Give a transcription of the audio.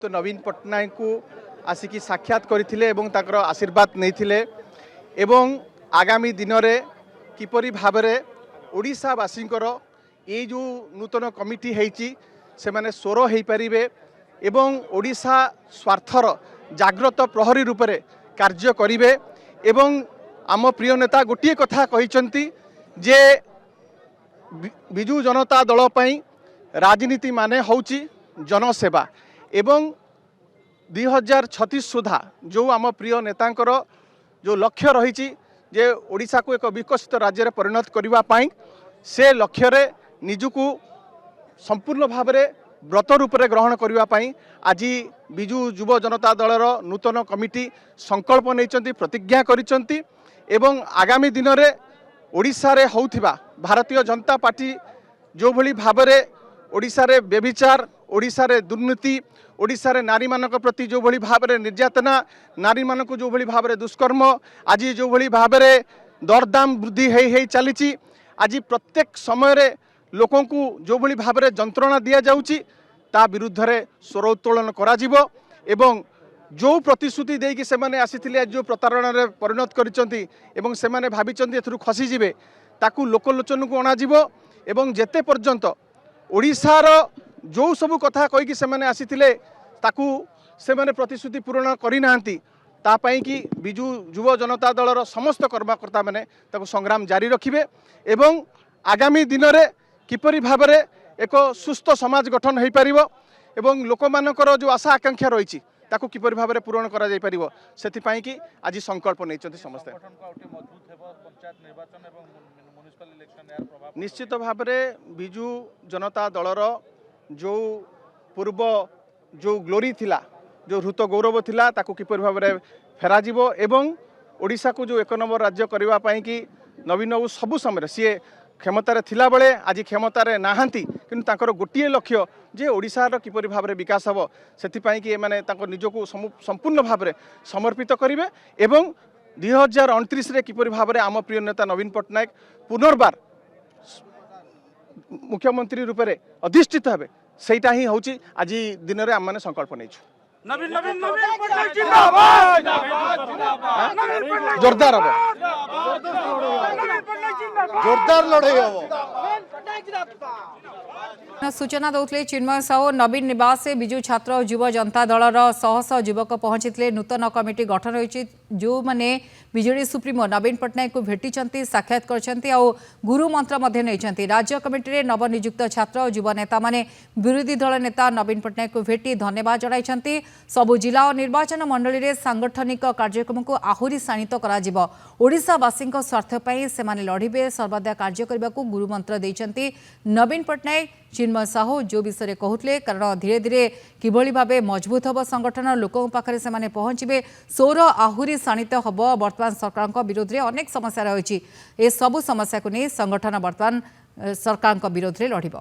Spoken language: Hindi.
तो नवीन पट्टनायक को आसिकी साक्षात करथिले एवं ताकर आशीर्वाद नैथिले एवं आगामी दिन में किपरि भाबरे ओडिशावासींकर ये जो नूतन कमिटी हेची से माने स्वर हो पारे एवं ओडिशा स्वार्थर जाग्रत प्रहरी रूप में कार्य करिवे एवं आम प्रिय नेता गोटे कथा कहिसंती जे बिजु जनता दल पई राजनीति माने होची जनसेवा एवं 2036 सुधा जो आम प्रिय नेतांकर जो लक्ष्य रही जे ओडिशा को एक विकसित राज्य में परिणत करने से लक्ष्य रे निजुकू संपूर्ण भाव में व्रत रूप में ग्रहण करने आज बिजु युव जनता दलर नूतन कमिटी संकल्प नहीं प्रतिज्ञा करिसेंती एवं आगामी दिन में ओडिशा रे होउथिबा भारतीय जनता पार्टी जो भली भाव में ओडिशा रे व्यभिचार ओडिशा रे दुर्नीति ओडिशा रे नारी मानक प्रति जो भली भाव में निर्यातना नारी मानक जो भली भाव में दुष्कर्म आज जो भली भाव में दरदाम वृद्धि हो चली आज प्रत्येक समय रे लोकों को जो भली भाव में जंत्रणा दि जाउची ता विरुद्ध रे स्वर उत्तोलन करा जिवो एवं जो प्रतिश्रुति देकी से माने आसीथिले जो प्रतारणा रे परिणत करिसंती एवं से माने भाबिचंती एथुरु खसी जिवे ताकू लोकलोचन को अणा जिवो एवं जेते पर्यंत ओडिशार जो सब कथा कहीकि से माने आसीथिले ताकू से माने प्रतिश्रुति पूर्ण करि नांती ता पई कि बिजु युव जनता दलर समस्त कर्मकर्ता माने ताकू संग्राम जारी रखिबे एवं आगामी दिन रे किपरि भाव में एक सुस्थ समाज गठन हो पारिबो एवं लोकमानकर जो आशा आकांक्षा रही ताकू किपरि भाव में पूरण करा जाय पारिबो सेथिपाई कि आज संकल्प नैचंती समस्त निश्चित भाव में बिजु जनता दलर जो पूर्व जो ग्लोरी थिला जो हृत गौरव थिला ताकू किपरि भाव में फेरा जिवो एवं ओडिशा को जो एक नंबर राज्य करबा पई कि नवीन बाबू सबु समय सी क्षमतार थिला बेले आज क्षमतार नाहांती किंतु तांकर गोटे लक्ष्य जे ओडिशार किपरि भाव में विकास हम से कि माने तांकर निजको संपूर्ण भाव में समर्पित करेंगे एवं 2029 रे किपरि भाव में आम प्रिय नेता नवीन पट्टनायक पुनर्बार मुख्यमंत्री रूप में अधिष्ठित हे सेटा ही हूँ आज दिन में आम मैंने संकल्प नहीं नवीन नवीन नवीन पट्टनायक जिंदाबाद जोरदार हम जोरदार लड़ाई हम सूचना दौले चिन्मय साहू नवीन निवास से बिजु छात्र और युव जनता दलर शह शह युवक पहुंची नूतन कमिटी गठन होती जो मैंने विजेडी सुप्रीमो नवीन पट्टनायक को भेटी साक्षात कर गुरु मंत्र नहीं राज्य कमिटी नवनियुक्त छात्र और युव नेता माने विरोधी दल नेता नवीन पट्टनायक को भेटी धन्यवाद जणाइछंती सबु जिला और निर्वाचन मंडली रे सांगठनिक कार्यक्रम को आहुरी शाणित करा ओडिशावासी स्वार्थ पर से लड़े सर्वदा कार्य करने को गुरु मंत्र देइछंती नवीन पट्टनायक चिन्मय साहू जो विषय कहते कारण धीरे धीरे किभली भावे मजबूत हम संगठन लोकों पाखे से पहुंचे सौर आहुरी शाणित हम वर्तमान सरकार विरोध में अनेक समस्या रही ए सबु समस्या को नहीं संगठन वर्तमान सरकार विरोध में लड़ब।